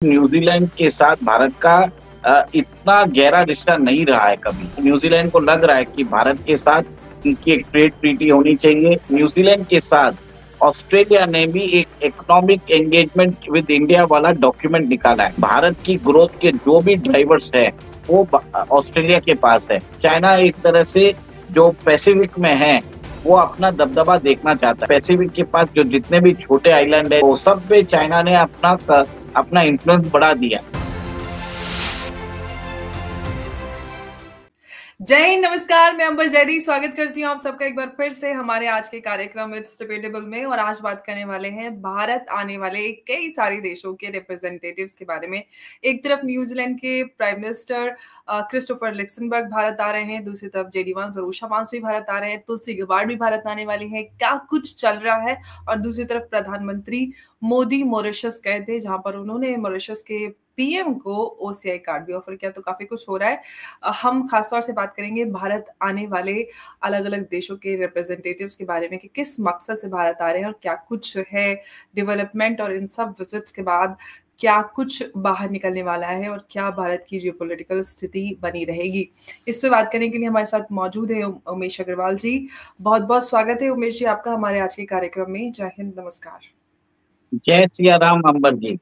New Zealand के साथ भारत का इतना गहरा रिश्ता नहीं रहा है कभी। न्यूजीलैंड को लग रहा है कि भारत के साथ उनकी एक ट्रेड ट्रीटी होनी चाहिए। न्यूजीलैंड के साथ ऑस्ट्रेलिया ने भी एक इकोनॉमिक एंगेजमेंट विद इंडिया वाला डॉक्यूमेंट निकाला है। भारत की ग्रोथ के जो भी ड्राइवर्स है वो ऑस्ट्रेलिया के पास है। चाइना एक तरह से जो पैसिफिक में है वो अपना दबदबा देखना चाहता है। पैसिफिक के पास जो जितने भी छोटे आइलैंड है वो सब पे चाइना ने अपना इन्फ्लुएंस बढ़ा दिया। जय हिंद, नमस्कार। मैं अंबर जैदी स्वागत करती हूँ आप सबका एक बार फिर से हमारे आज के कार्यक्रम इट्स डिबेटेबल में। और आज बात करने वाले हैं भारत आने वाले कई सारे देशों के रिप्रेजेंटेटिव्स के बारे में। एक तरफ न्यूजीलैंड के प्राइम मिनिस्टर क्रिस्टोफर लक्सेमबर्ग भारत आ रहे हैं, दूसरी तरफ जेडी वांस और उषा वांस भी भारत आ रहे हैं, तुलसी गबार्ड भी भारत आने वाली है। क्या कुछ चल रहा है। और दूसरी तरफ प्रधानमंत्री मोदी मॉरिशस गए थे, जहां पर उन्होंने मॉरिशस के पीएम को ओसीआई कार्ड भी ऑफर किया। तो काफी कुछ हो रहा है। हम खासतौर से बात करेंगे भारत आने वाले अलग अलग देशों के रिप्रेजेंटेटिव्स के बारे में कि किस मकसद से भारत आ रहे हैं और क्या कुछ है डेवलपमेंट, और इन सब विजिट्स के बाद क्या कुछ बाहर निकलने वाला है और क्या भारत की जियोपॉलिटिकल स्थिति बनी रहेगी। इस पे बात करने के लिए हमारे साथ मौजूद है उमेश अग्रवाल जी। बहुत बहुत स्वागत है उमेश जी आपका हमारे आज के कार्यक्रम में। जय हिंद, नमस्कार। जय सिया राम अंबर जी।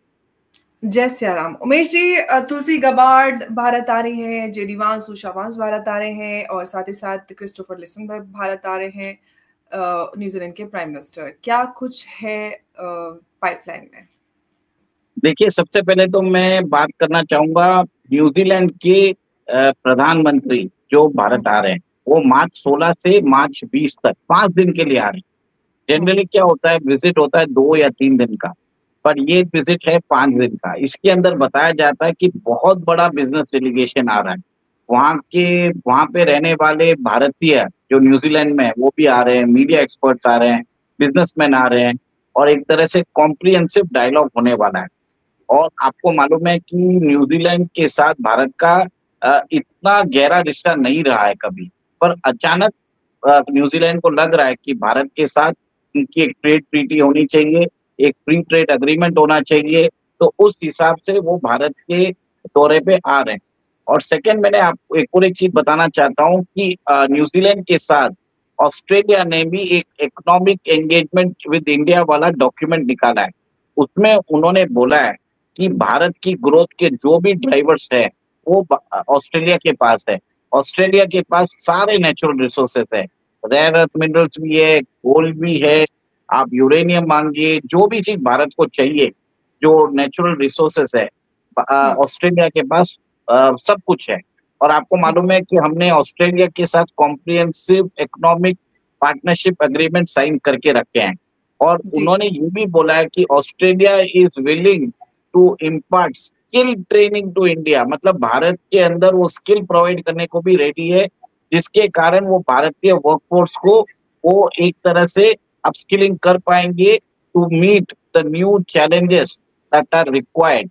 जय सिया राम। उमेश जी, तुलसी गबार्ड भारत आ रही हैं, जेडी वांस उषा वांस भारत आ रहे हैं और साथ ही साथ क्रिस्टोफर लक्सेमबर्ग भारत आ रहे हैं, न्यूजीलैंड के प्राइम मिनिस्टर। क्या कुछ है पाइपलाइन में? देखिए, सबसे पहले तो मैं बात करना चाहूंगा न्यूजीलैंड के प्रधानमंत्री जो भारत आ रहे हैं वो मार्च 16 से मार्च 20 तक 5 दिन के लिए आ रहे हैं। जनरली क्या होता है, विजिट होता है 2 या 3 दिन का, पर ये विजिट है 5 दिन का। इसके अंदर बताया जाता है कि बहुत बड़ा बिजनेस डेलीगेशन आ रहा है। वहाँ पे रहने वाले भारतीय जो न्यूजीलैंड में है वो भी आ रहे हैं, मीडिया एक्सपर्ट्स आ रहे हैं, बिजनेसमैन आ रहे हैं और एक तरह से कॉम्प्रिहेंसिव डायलॉग होने वाला है। और आपको मालूम है कि न्यूजीलैंड के साथ भारत का इतना गहरा रिश्ता नहीं रहा है कभी, पर अचानक न्यूजीलैंड को लग रहा है कि भारत के साथ उनकी एक ट्रेड ट्रीटी होनी चाहिए, एक फ्री ट्रेड एग्रीमेंट होना चाहिए। तो उस हिसाब से वो भारत के दौरे पे आ रहे हैं। और सेकंड, मैंने आपको एक और एक चीज बताना चाहता हूँ कि न्यूजीलैंड के साथ ऑस्ट्रेलिया ने भी एक इकोनॉमिक एंगेजमेंट विद इंडिया वाला डॉक्यूमेंट निकाला है। उसमें उन्होंने बोला है कि भारत की ग्रोथ के जो भी ड्राइवर्स है वो ऑस्ट्रेलिया के पास है। ऑस्ट्रेलिया के पास सारे नेचुरल रिसोर्सेस है, रेयर अर्थ मिनरल्स भी है, गोल्ड भी है, आप यूरेनियम मांगिए, जो भी चीज भारत को चाहिए, जो नेचुरल रिसोर्सेस है ऑस्ट्रेलिया के पास सब कुछ है। और आपको मालूम है कि हमने ऑस्ट्रेलिया के साथ comprehensive economic partnership agreement sign करके रखे हैं। और उन्होंने ये भी बोला है कि Australia is willing to impart skill training to India, मतलब भारत के अंदर वो स्किल प्रोवाइड करने को भी रेडी है, जिसके कारण वो भारतीय वर्कफोर्स को वो एक तरह से अपस्किलिंग कर पाएंगे to meet the new challenges that are required.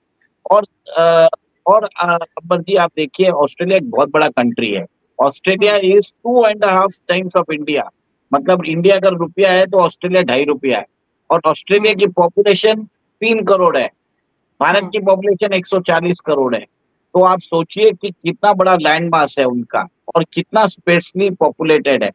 और अकबर जी, आप देखिए, ऑस्ट्रेलिया एक बहुत बड़ा कंट्री है। Australia is 2.5 times of India, मतलब इंडिया अगर रुपया है तो ऑस्ट्रेलिया 2.5 रुपया है। और ऑस्ट्रेलिया की पॉपुलेशन 3 करोड़ है, भारत की पॉपुलेशन 140 करोड़ है। तो आप सोचिए कि कितना बड़ा लैंड मास है उनका और कितना स्पेसली पॉपुलेटेड है।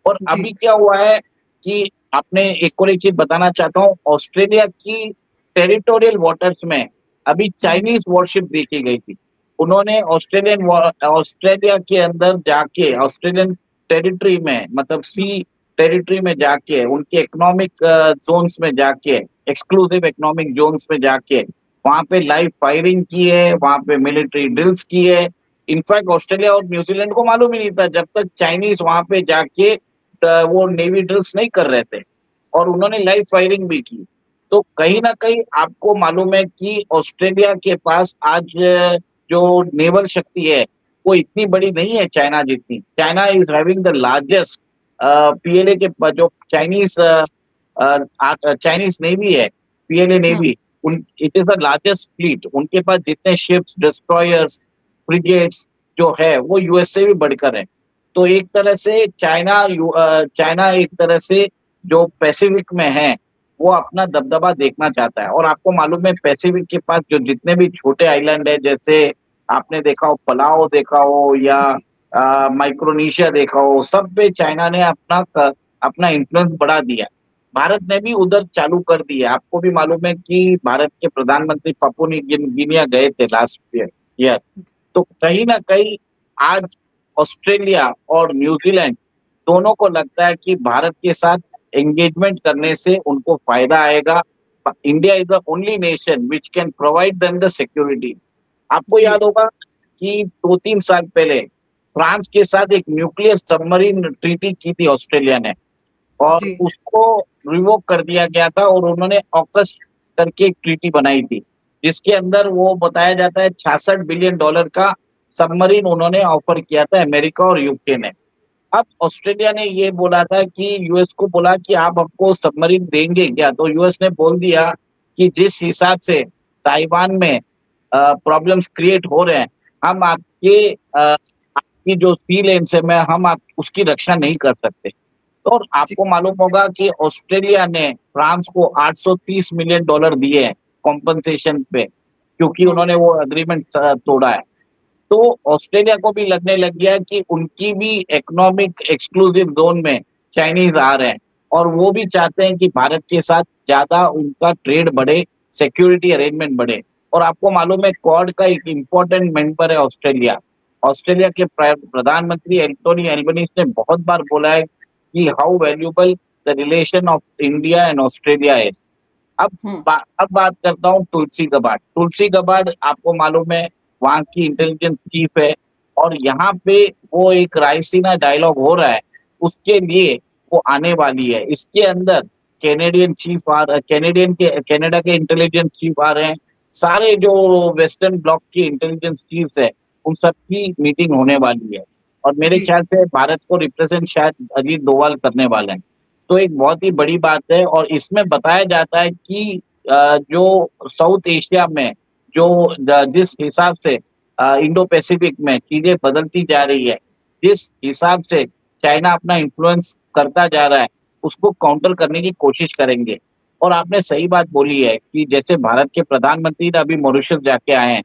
और अभी क्या हुआ है कि आपने एक और एक चीज बताना चाहता हूँ, ऑस्ट्रेलिया की टेरिटोरियल वाटर्स में अभी चाइनीज वॉरशिप देखी गई थी। उन्होंने ऑस्ट्रेलिया के अंदर जाके, ऑस्ट्रेलियन टेरिटरी में, मतलब सी टेरिटरी में जाके, उनके इकोनॉमिक जोन्स में जाके, एक्सक्लूसिव इकोनॉमिक जोन्स में जाके वहां पे लाइव फायरिंग की है, वहां पे मिलिट्री ड्रिल्स की है। इनफैक्ट ऑस्ट्रेलिया और न्यूजीलैंड को मालूम ही नहीं था जब तक चाइनीज वहां पे जाके वो नेवी ड्रिल्स नहीं कर रहे थे, और उन्होंने लाइव फायरिंग भी की। तो कहीं ना कहीं आपको मालूम है कि ऑस्ट्रेलिया के पास आज जो नेवल शक्ति है वो इतनी बड़ी नहीं है चाइना जितनी। China is having the largest PLA के जो चाइनीज नेवी है, PLA navy, it is the largest fleet. उनके पास जितने शिप्स, डिस्ट्रॉयर्स, फ्रिगेट्स जो है वो यूएस से भी बढ़कर है। तो एक तरह से चाइना एक तरह से जो पैसिफिक में है वो अपना दबदबा देखना चाहता है। और आपको मालूम है पैसिफिक के पास जो जितने भी छोटे आइलैंड है, जैसे आपने देखा हो पलाओ देखा हो या माइक्रोनेशिया देखा हो, सब पे चाइना ने अपना इन्फ्लुएंस बढ़ा दिया। भारत ने भी उधर चालू कर दिया। आपको भी मालूम है कि भारत के प्रधानमंत्री पापुआ न्यू गिनिया गए थे लास्ट ईयर। तो कहीं ना कहीं आज ऑस्ट्रेलिया और न्यूजीलैंड दोनों को लगता है कि भारत के साथ एंगेजमेंट करने से उनको फायदा आएगा। India is the only nation which can provide them the security. आपको जी याद होगा कि 2-3 साल पहले फ्रांस के साथ एक न्यूक्लियर सबमरीन ट्रीटी की थी ऑस्ट्रेलिया ने, और जी उसको रिवोक कर दिया गया था, और उन्होंने ऑकस करके एक ट्रीटी बनाई थी जिसके अंदर वो बताया जाता है $66 बिलियन का सबमरीन उन्होंने ऑफर किया था, अमेरिका और यूके ने। अब ऑस्ट्रेलिया ने ये बोला था कि यूएस को बोला कि आप हमको सबमरीन देंगे क्या, तो यूएस ने बोल दिया कि जिस हिसाब से ताइवान में प्रॉब्लम्स क्रिएट हो रहे हैं, हम आपकी जो सी लेन्स है मैं हम आप उसकी रक्षा नहीं कर सकते। और जी आपको मालूम होगा कि ऑस्ट्रेलिया ने फ्रांस को $830 मिलियन दिए हैं कॉम्पनसेशन पे, क्योंकि हम्म उन्होंने वो एग्रीमेंट तोड़ा है। तो ऑस्ट्रेलिया को भी लगने लग गया कि उनकी भी इकोनॉमिक एक्सक्लूसिव जोन में चाइनीज आ रहे हैं, और वो भी चाहते हैं कि भारत के साथ ज्यादा उनका ट्रेड बढ़े, सिक्योरिटी अरेंजमेंट बढ़े। और आपको मालूम है क्वाड का एक इम्पोर्टेंट मेंबर है ऑस्ट्रेलिया। ऑस्ट्रेलिया के प्रधानमंत्री एंटोनी एल्बनीज ने बहुत बार बोला है कि how valuable the relation of India and Australia है। हम्म अब बात करता हूँ तुलसी गबार्ड। तुलसी गबार्ड आपको मालूम है वहाँ की इंटेलिजेंस चीफ है, और यहाँ पे वो एक रायसीना डायलॉग हो रहा है, उसके लिए वो आने वाली है। इसके अंदर कनाडा के इंटेलिजेंस चीफ आ रहे हैं, सारे जो वेस्टर्न ब्लॉक के इंटेलिजेंस चीफ है उन सबकी मीटिंग होने वाली है। और मेरे जी ख्याल से भारत को रिप्रेजेंट शायद अजीत डोभाल करने वाले हैं। तो एक बहुत ही बड़ी बात है, और इसमें बताया जाता है कि जो साउथ एशिया में जो जिस हिसाब से इंडो पैसिफिक में चीजें बदलती जा रही है, जिस हिसाब से चाइना अपना इन्फ्लुएंस करता जा रहा है, उसको काउंटर करने की कोशिश करेंगे। और आपने सही बात बोली है कि जैसे भारत के प्रधानमंत्री ने अभी मॉरिशस जाके आए हैं,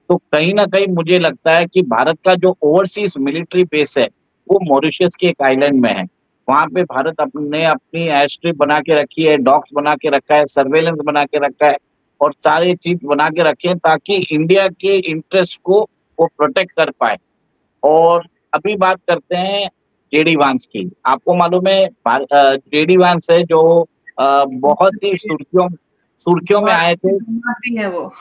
तो कहीं ना कहीं मुझे लगता है कि भारत का जो ओवरसीज मिलिट्री बेस है वो मॉरिशस के एक आइलैंड में है। वहां पे भारत अपने अपनी एयर स्ट्रिप बना के रखी है, डॉक्स बना के रखा है, सर्वेलेंस बना के रखा है, और सारे चीज बना के रखे हैं ताकि इंडिया के इंटरेस्ट को वो प्रोटेक्ट कर पाए। और अभी बात करते हैं जेडी वांस की। आपको मालूम है जेडी वांस है जो बहुत ही सुर्खियों सुर्खियों में बहुत आए थे। भी है वो।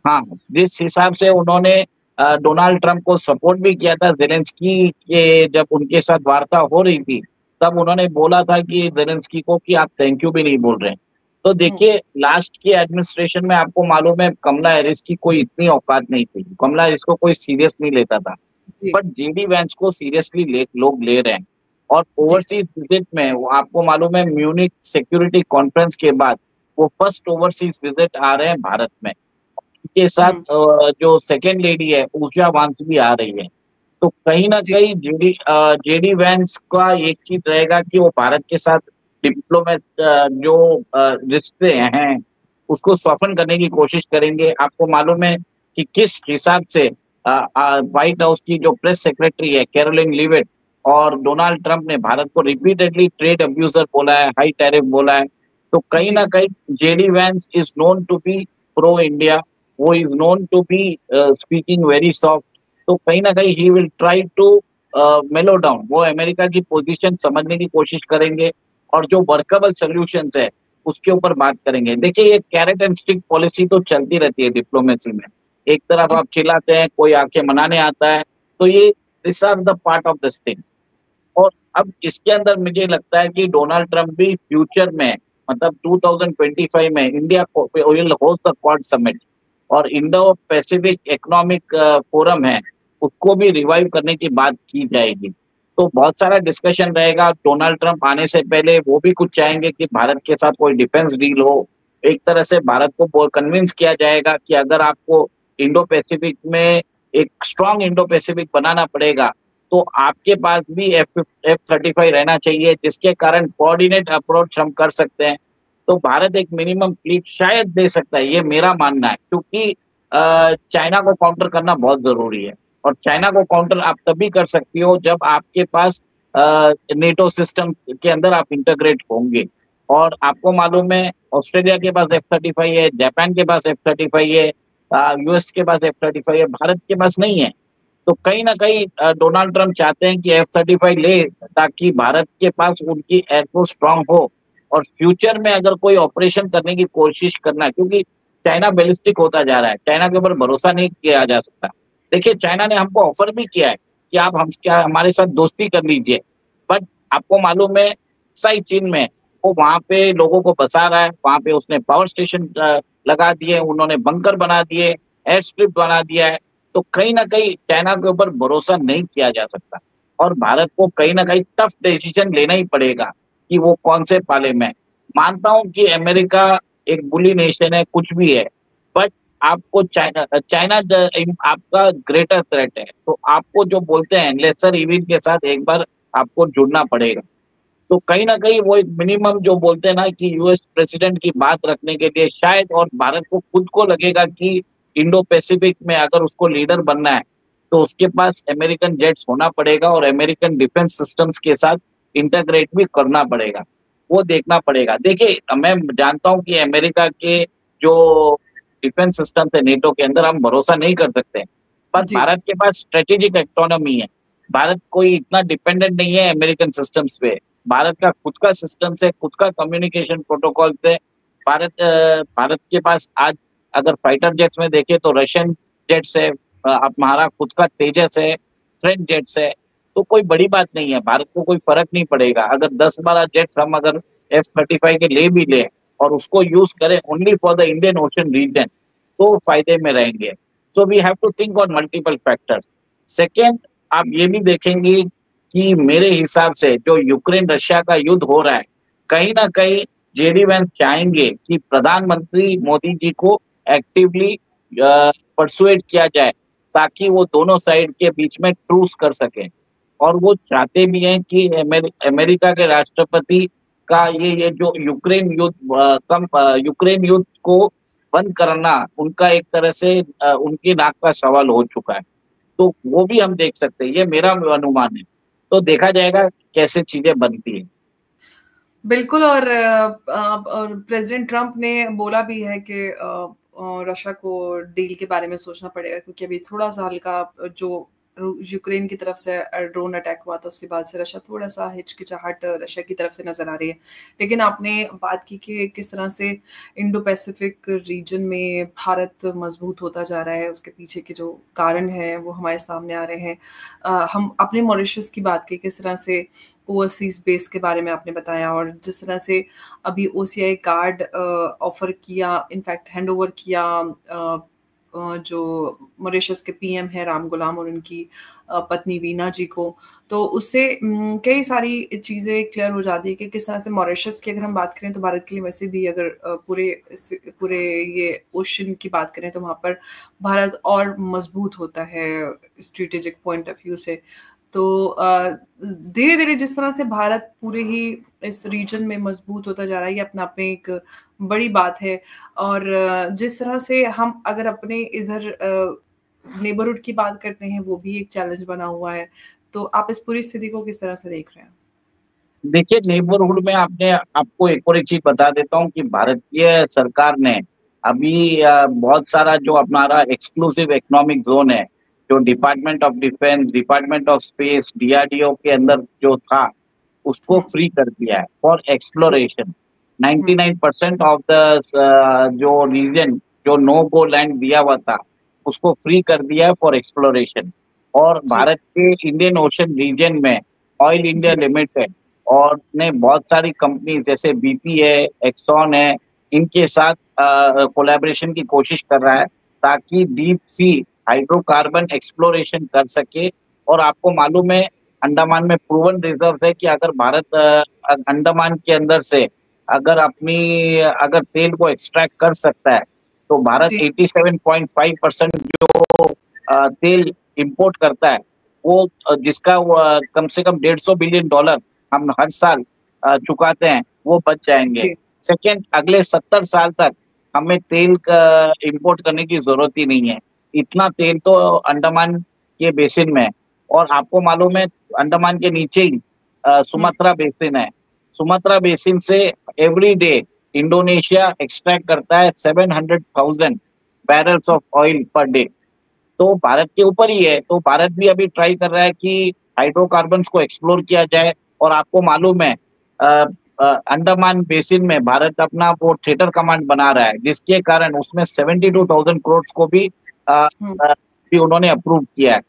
हाँ, जिस हिसाब से उन्होंने डोनाल्ड ट्रंप को सपोर्ट भी किया था, जेलेंस्की के जब उनके साथ वार्ता हो रही थी तब उन्होंने बोला था कि जेलेंस्की को कि आप थैंक यू भी नहीं बोल रहे हैं। तो हम्म देखिए लास्ट की एडमिनिस्ट्रेशन में आपको मालूम है कमला हैरिस की कोई इतनी औकात नहीं थी, कमला हैरिस को कोई सीरियस नहीं लेता था। जी बट जेडी वैंस को सीरियसली लोग ले रहे हैं। और जी ओवरसीज विजिट में वो आपको मालूम है म्यूनिक सिक्योरिटी कॉन्फ्रेंस के बाद वो फर्स्ट ओवरसीज विजिट आ रहे हैं भारत में। के साथ हम्म जो सेकेंड लेडी है ऊर्जा वांस भी आ रही है। तो कहीं ना जी कहीं जेडी वैंस का एक चीज रहेगा कि वो भारत के साथ डिप्लोमेट जो रिश्ते हैं उसको सॉफन करने की कोशिश करेंगे। आपको मालूम है कि किस हिसाब से व्हाइट हाउस की जो प्रेस सेक्रेटरी है कैरोलिन लिविट और डोनाल्ड ट्रंप ने भारत को रिपीटेडली ट्रेड अब्यूजर बोला है, हाई टैरिफ बोला है। तो कहीं जी ना कहीं JD Vance is known to be pro India, वो is known to be speaking very soft. तो कहीं ना कहीं he will try to mellow down, वो अमेरिका की पोजीशन समझने की कोशिश करेंगे, और जो वर्केबल सोल्यूशन है उसके ऊपर बात करेंगे। देखिए ये कैरेट एंड स्टिक पॉलिसी तो चलती रहती है डिप्लोमेसी में। एक तरफ जी आप चिल्लाते हैं, कोई आके मनाने आता है, तो ये this are the part of this thing. और अब इसके अंदर मुझे लगता है कि डोनाल्ड ट्रंप भी फ्यूचर में मतलब 2025 में India will host the quad summit, और इंडो पैसिफिक इकोनॉमिक फोरम है उसको भी रिवाइव करने की बात की जाएगी। तो बहुत सारा डिस्कशन रहेगा। डोनाल्ड ट्रंप आने से पहले वो भी कुछ चाहेंगे कि भारत के साथ कोई डिफेंस डील हो। एक तरह से भारत को कन्विंस किया जाएगा कि अगर आपको इंडो पैसिफिक में एक स्ट्रांग इंडो पैसिफिक बनाना पड़ेगा तो आपके पास भी F-35 रहना चाहिए, जिसके कारण कोऑर्डिनेट अप्रोच हम कर सकते हैं। तो भारत एक मिनिमम फ्लीट शायद दे सकता है, ये मेरा मानना है, क्योंकि चाइना को काउंटर करना बहुत जरूरी है। और चाइना को काउंटर आप तभी कर सकती हो जब आपके पास नेटो सिस्टम के अंदर आप इंटीग्रेट होंगे। और आपको मालूम है ऑस्ट्रेलिया के पास F-35 है, जापान के पास F-35 है, यूएस के पास F-35 है, भारत के पास नहीं है। तो कहीं ना कहीं डोनाल्ड ट्रंप चाहते हैं कि F-35 ले, ताकि भारत के पास उनकी एयरफोर्स स्ट्रांग हो। और फ्यूचर में अगर कोई ऑपरेशन करने की कोशिश करना, क्योंकि चाइना बैलिस्टिक होता जा रहा है, चाइना के ऊपर भरोसा नहीं किया जा सकता। देखिए चाइना ने हमको ऑफर भी किया है कि आप हम क्या हमारे साथ दोस्ती कर लीजिए, बट आपको मालूम है साई चीन में वो वहां पे लोगों को बसा रहा है, वहां पे उसने पावर स्टेशन लगा दिए, उन्होंने बंकर बना दिए, एयर स्ट्रिप बना दिया है। तो कहीं ना कहीं चाइना के ऊपर भरोसा नहीं किया जा सकता, और भारत को कहीं ना कहीं टफ डिसीजन लेना ही पड़ेगा कि वो कौन से पाले में। मानता हूं कि अमेरिका एक बुली नेशन है, कुछ भी है, बट आपको चाइना चाइना आपका ग्रेटर थ्रेट है, तो आपको जो बोलते हैं लेसर इविल के साथ एक बार आपको जुड़ना पड़ेगा। तो कहीं ना कहीं वो एक मिनिमम जो बोलते हैं ना कि यूएस प्रेसिडेंट की बात रखने के लिए शायद, और भारत को खुद को लगेगा कि इंडो पैसिफिक में अगर उसको लीडर बनना है तो उसके पास अमेरिकन जेट्स होना पड़ेगा और अमेरिकन डिफेंस सिस्टम्स के साथ इंटीग्रेट भी करना पड़ेगा। वो देखना पड़ेगा। देखिए मैं जानता हूं कि अमेरिका के जो डिफेंस सिस्टम है नेटो के अंदर हम भरोसा नहीं कर सकते, पर जी। भारत के पास स्ट्रेटेजिक इकोनॉमी है। भारत कोई इतना डिपेंडेंट नहीं है अमेरिकन सिस्टम्स पे। भारत का खुद का सिस्टम से, खुद का कम्युनिकेशन प्रोटोकॉल से भारत के पास आज अगर फाइटर जेट्स में देखें तो रशियन जेट्स है, अब हमारा खुद का तेजस है, फ्रेंच जेट्स है। तो कोई बड़ी बात नहीं है, भारत को कोई फर्क नहीं पड़ेगा अगर 10-12 जेट्स हम अगर F-35 के ले भी ले और उसको यूज करें only for the Indian ocean region, तो फायदे में रहेंगे। So we have to think on multiple factors. Second, आप ये भी देखेंगे कि मेरे हिसाब से जो यूक्रेन रशिया का युद्ध हो रहा है, कहीं ना कहीं जेडी वैंस चाहेंगे कि प्रधानमंत्री मोदी जी को एक्टिवली परसुएट किया जाए, ताकि वो दोनों साइड के बीच में ट्रूस कर सके। और वो चाहते भी हैं कि अमेरिका के राष्ट्रपति का ये जो यूक्रेन युद्ध यूक्रेन युद्ध को बंद करना उनका एक तरह से उनकी नाक का सवाल हो चुका है। तो वो भी हम देख सकते हैं, ये मेरा अनुमान है। तो देखा जाएगा कैसे चीजें बनती है। बिल्कुल। और प्रेसिडेंट ट्रंप ने बोला भी है कि रशिया को डील के बारे में सोचना पड़ेगा, क्योंकि अभी थोड़ा सा हल्का जो यूक्रेन की तरफ से ड्रोन अटैक हुआ था उसके बाद से रशिया थोड़ा सा हिचकिचाहट रशिया की तरफ से नजर आ रही है। लेकिन आपने बात की कि किस तरह से इंडो पैसिफिक रीजन में भारत मजबूत होता जा रहा है, उसके पीछे के जो कारण हैं वो हमारे सामने आ रहे हैं। हम अपने मॉरिशस की बात की, किस तरह से ओवरसीज बेस के बारे में आपने बताया, और जिस तरह से अभी ओसीआई कार्ड ऑफर किया, इनफैक्ट हैंड ओवर किया जो मॉरिशस के पीएम है राम गुलाम और उनकी पत्नी वीना जी को, तो उससे कई सारी चीज़ें क्लियर हो जाती है कि किस तरह से मॉरिशस की अगर हम बात करें तो भारत के लिए वैसे भी अगर पूरे ये ओशन की बात करें तो वहाँ पर भारत और मजबूत होता है स्ट्रेटेजिक पॉइंट ऑफ व्यू से। तो धीरे धीरे जिस तरह से भारत पूरे ही इस रीजन में मजबूत होता जा रहा है, ये अपने आप में एक बड़ी बात है। और जिस तरह से हम अगर अपने इधर नेबरहुड की बात करते हैं, वो भी एक चैलेंज बना हुआ है। तो आप इस पूरी स्थिति को किस तरह से देख रहे हैं? देखिए नेबरहुड में आपने आपको एक और एक चीज बता देता हूँ कि भारतीय सरकार ने अभी बहुत सारा जो हमारा एक्सक्लूसिव इकोनॉमिक जोन है, जो department of defence, department of space, DRDO के अंदर जो था, उसको फ्री कर दिया है फॉर एक्सप्लोरेशन। 99% ऑफ द जो रीजन जो नो गो लैंड दिया हुआ था उसको फ्री कर दिया है फॉर एक्सप्लोरेशन। और जी। भारत के इंडियन ओशन रीजन में ऑयल इंडिया जी। लिमिटेड और ने बहुत सारी कंपनी जैसे बीपी है, एक्सॉन है, इनके साथ कोलैबोरेशन की कोशिश कर रहा है, ताकि डीप सी हाइड्रोकार्बन एक्सप्लोरेशन कर सके। और आपको मालूम है अंडमान में प्रूवन रिजर्व है कि अगर भारत अंडमान के अंदर से अगर तेल को एक्सट्रैक्ट कर सकता है, तो भारत जी। 87.5% जो तेल इंपोर्ट करता है, वो जिसका कम से कम $150 बिलियन हम हर साल चुकाते हैं, वो बच जाएंगे। जी। सेकेंड, अगले 70 साल तक हमें तेल का इंपोर्ट करने की जरूरत ही नहीं है। इतना तेल तो अंडमान के बेसिन में है। और आपको मालूम है, अंडमान के नीचे ही सुमात्रा बेसिन है। सुमात्रा बेसिन से एवरी डे इंडोनेशिया एक्सट्रैक्ट करता है 700,000 barrels of oil per day. तो भारत के ऊपर ही है। तो भारत भी अभी ट्राई कर रहा है कि हाइड्रोकार्बन्स को एक्सप्लोर किया जाए। और आपको मालूम है, अंडमान बेसिन में भारत अपना वो थिएटर कमांड बना रहा है, जिसके कारण उसमें 72,000 करोड़ को भी भी उन्होंने अप्रूव किया है।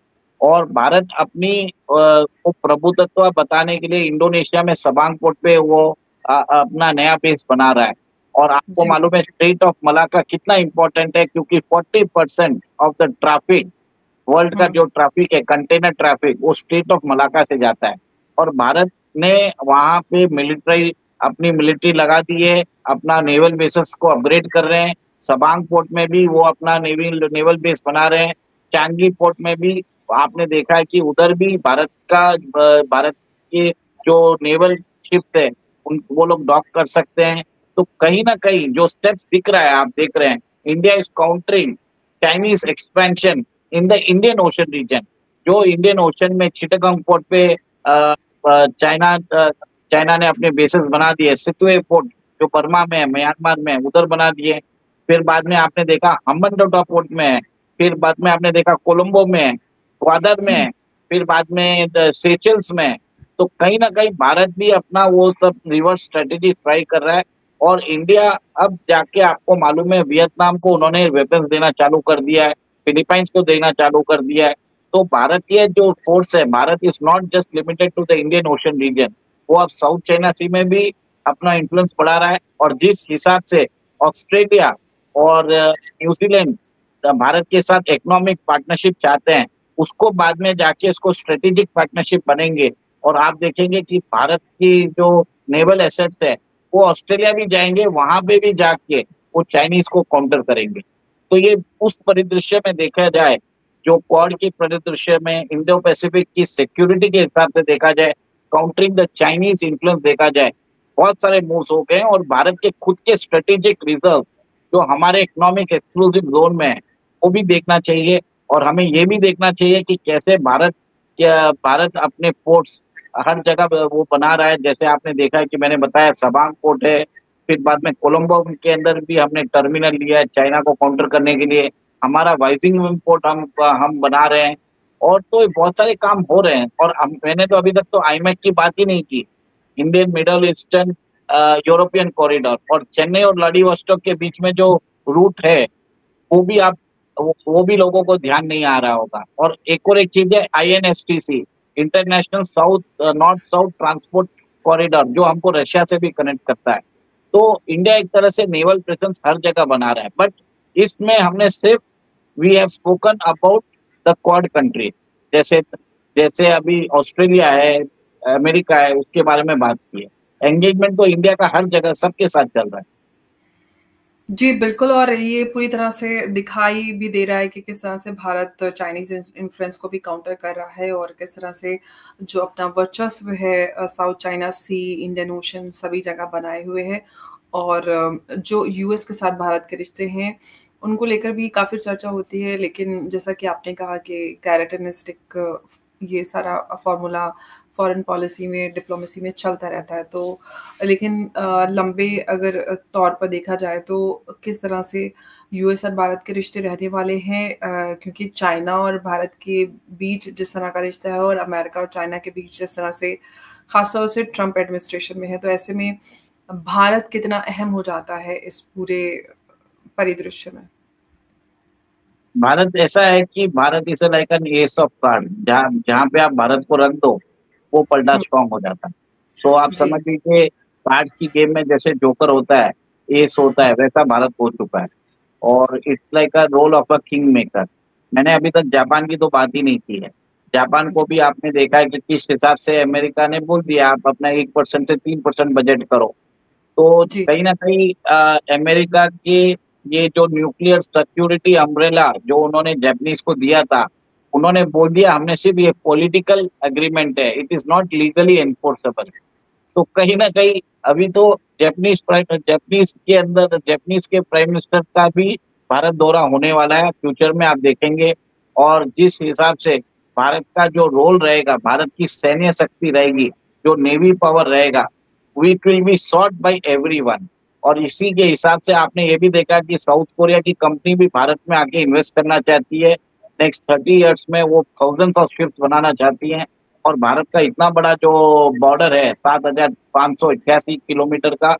और भारत अपनी वो प्रभुत्व बताने के लिए इंडोनेशिया में सबांग पोर्ट पे वो अपना नया बेस बना रहा है। और आपको जी। मालूम है स्ट्रेट ऑफ मलाक्का कितना इंपॉर्टेंट है, क्योंकि 40% ऑफ द ट्रैफिक, वर्ल्ड का जो ट्रैफिक है, कंटेनर ट्रैफिक, वो स्ट्रेट ऑफ मलाक्का से जाता है। और भारत ने वहां पे अपनी मिलिट्री लगा दी है, अपना नेवल बेसेस को अपग्रेड कर रहे हैं। सबांग पोर्ट में भी वो अपना नेवल बेस बना रहे हैं। चांगी पोर्ट में भी आपने देखा है कि उधर भी भारत के जो नेवल शिप है, वो लोग डॉक कर सकते हैं। तो कहीं ना कहीं जो स्टेप्स दिख रहा है, आप देख रहे हैं, India is countering Chinese expansion in the Indian ocean region. जो इंडियन ओशन में चिटागंग पोर्ट पे चाइना ने अपने बेसेस बना दिए। सितवे पोर्ट जो बर्मा में है, म्यांमार में, उधर बना दिए। फिर बाद में आपने देखा हम्बनटोटा पोर्ट में है। फिर बाद में आपने देखा कोलंबो में है, ग्वादर में है, फिर बाद में सेचल्स में है। तो कहीं ना कहीं भारत भी अपना वो सब रिवर्स स्ट्रेटेजी ट्राई कर रहा है। और इंडिया अब जाके, आपको मालूम है, वियतनाम को उन्होंने वेपन्स देना चालू कर दिया है, फिलीपाइंस को देना चालू कर दिया है। तो भारतीय जो फोर्स है, Bharat is not just limited to the Indian ocean region, वो अब साउथ चाइना सी में भी अपना इन्फ्लुएंस बढ़ा रहा है। और जिस हिसाब से ऑस्ट्रेलिया और न्यूजीलैंड भारत के साथ इकोनॉमिक पार्टनरशिप चाहते हैं, उसको बाद में जाके इसको स्ट्रेटेजिक पार्टनरशिप बनेंगे। और आप देखेंगे कि भारत की जो नेवल एसेट्स है, वो ऑस्ट्रेलिया भी जाएंगे, वहां पे भी जाके वो चाइनीज को काउंटर करेंगे। तो ये उस परिदृश्य में देखा जाए, जो क्वाड के परिदृश्य में इंडो पैसिफिक की सिक्योरिटी के हिसाब से देखा जाए, काउंटरिंग द चाइनीज इन्फ्लुएंस देखा जाए, बहुत सारे मूव्स हो गए हैं। और भारत के खुद के स्ट्रेटेजिक रिजर्व जो हमारे इकोनॉमिक एक्सक्लूसिव जोन में है, वो भी देखना चाहिए। और हमें ये भी देखना चाहिए कि कैसे भारत अपने पोर्ट्स हर जगह वो बना रहा है। जैसे आपने देखा है कि मैंने बताया सबांग पोर्ट है, फिर बाद में कोलंबो के अंदर भी हमने टर्मिनल लिया है चाइना को काउंटर करने के लिए। हमारा वाइजिंग पोर्ट हम बना रहे हैं। और तो बहुत सारे काम हो रहे हैं। और मैंने तो अभी तक तो आईमैक की बात ही नहीं की, Indian middle eastern European corridor, और चेन्नई और व्लादिवोस्टोक के बीच में जो रूट है, वो भी वो भी लोगों को ध्यान नहीं आ रहा होगा। और एक चीज है INSTC, international north south transport corridor, जो हमको रशिया से भी कनेक्ट करता है। तो इंडिया एक तरह से नेवल प्रेजेंस हर जगह बना रहा है। बट इसमें हमने सिर्फ we have spoken about the quad countries, जैसे जैसे अभी ऑस्ट्रेलिया है, अमेरिका है, उसके बारे में बात की है। एंगेजमेंट तो इंडिया का हर जगह सबके साथ चल रहा है। जी, बिल्कुल। और ये पूरी तरह से दिखाई भी दे रहा है कि किस तरह से भारत चाइनीज़ इन्फ्लुएंस को भी काउंटर कर रहा है और किस तरह से जो अपना वर्चस्व है साउथ चाइना सी, इंडियन ओशन सभी जगह बनाए हुए है। और जो यूएस के साथ भारत के रिश्ते हैं, उनको लेकर भी काफ़ी चर्चा होती है। लेकिन जैसा कि आपने कहा कि कैरेटनिस्टिक ये सारा फ़ॉर्मूला फ़ॉरेन पॉलिसी में, डिप्लोमेसी में चलता रहता है। तो लेकिन लंबे अगर तौर पर देखा जाए तो किस तरह से यूएस और भारत के रिश्ते रहने वाले हैं, क्योंकि चाइना और भारत के बीच जिस तरह का रिश्ता है और अमेरिका और चाइना के बीच जिस तरह से खास तौर से ट्रम्प एडमिनिस्ट्रेशन में है, तो ऐसे में भारत कितना अहम हो जाता है इस पूरे परिदृश्य में? भारत ऐसा है कि Bharat is like an S of card, जहाँ जहाँ पे आप भारत को रख दो, वो पलटा हुँ, स्ट्रांग हो जाता है। तो आप जी। समझ लीजिए, कार्ड्स की गेम में जैसे जोकर होता है, एस होता है, वैसा भारत हो चुका है। और it's like a role of a king maker. मैंने अभी तक जापान की तो बात ही नहीं की है। जापान को भी आपने देखा है कि किस हिसाब से अमेरिका ने बोल दिया, आप अपना 1% से 3% बजट करो। तो जी। कहीं ना कहीं अमेरिका के ये जो न्यूक्लियर सिक्योरिटी अम्ब्रेला जो उन्होंने जापानीज को दिया था, उन्होंने बोल दिया हमने सिर्फ ये पॉलिटिकल एग्रीमेंट है, it is not legally enforceable. तो कहीं ना कहीं अभी तो जापानीज के प्राइम मिनिस्टर का भी भारत दौरा होने वाला है फ्यूचर में, आप देखेंगे। और जिस हिसाब से भारत का जो रोल रहेगा, भारत की सैन्य शक्ति रहेगी, जो नेवी पावर रहेगा, it will be sought by everyone. और इसी के हिसाब से आपने ये भी देखा कि साउथ कोरिया की कंपनी भी भारत में आके इन्वेस्ट करना चाहती है। नेक्स्ट 30 ईयर्स में वो थाउजेंड्स ऑफ शिप्स बनाना चाहती हैं। और भारत का इतना बड़ा जो बॉर्डर है, 7,588 किलोमीटर का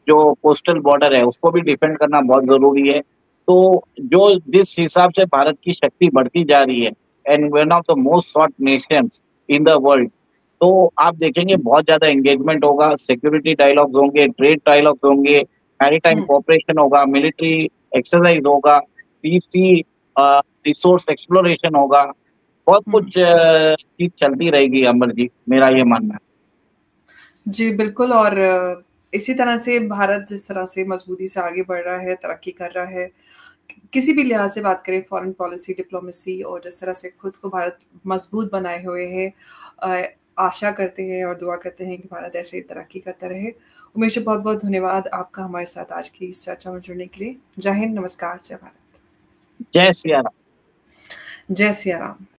जो कोस्टल बॉर्डर है, उसको भी डिफेंड करना बहुत जरूरी है। तो जो जिस हिसाब से भारत की शक्ति बढ़ती जा रही है, and one of the most short Nations in the world, तो आप देखेंगे बहुत ज्यादा एंगेजमेंट होगा, सिक्योरिटी डायलॉग्स होंगे, ट्रेड डायलॉग्स होंगे, मैरीटाइम कोऑपरेशन होगा, मिलिट्री एक्सरसाइज होगा, डीप सी रिसोर्स एक्सप्लोरेशन होगा। बहुत कुछ चीज चलती रहेगी अमर जी, मेरा ये मानना है। जी बिल्कुल। और इसी तरह से भारत जिस तरह से मजबूती से आगे बढ़ रहा है, तरक्की कर रहा है, किसी भी लिहाज से बात करें, फॉरेन पॉलिसी, डिप्लोमेसी, और जिस तरह से खुद को भारत मजबूत बनाए हुए है, आशा करते हैं और दुआ करते हैं कि भारत ऐसे ही तरक्की करता रहे। उमेश जी, बहुत बहुत धन्यवाद आपका हमारे साथ आज की इस चर्चा में जुड़ने के लिए। जय हिंद, नमस्कार, जय भारत। जय सिया राम। जय सिया राम।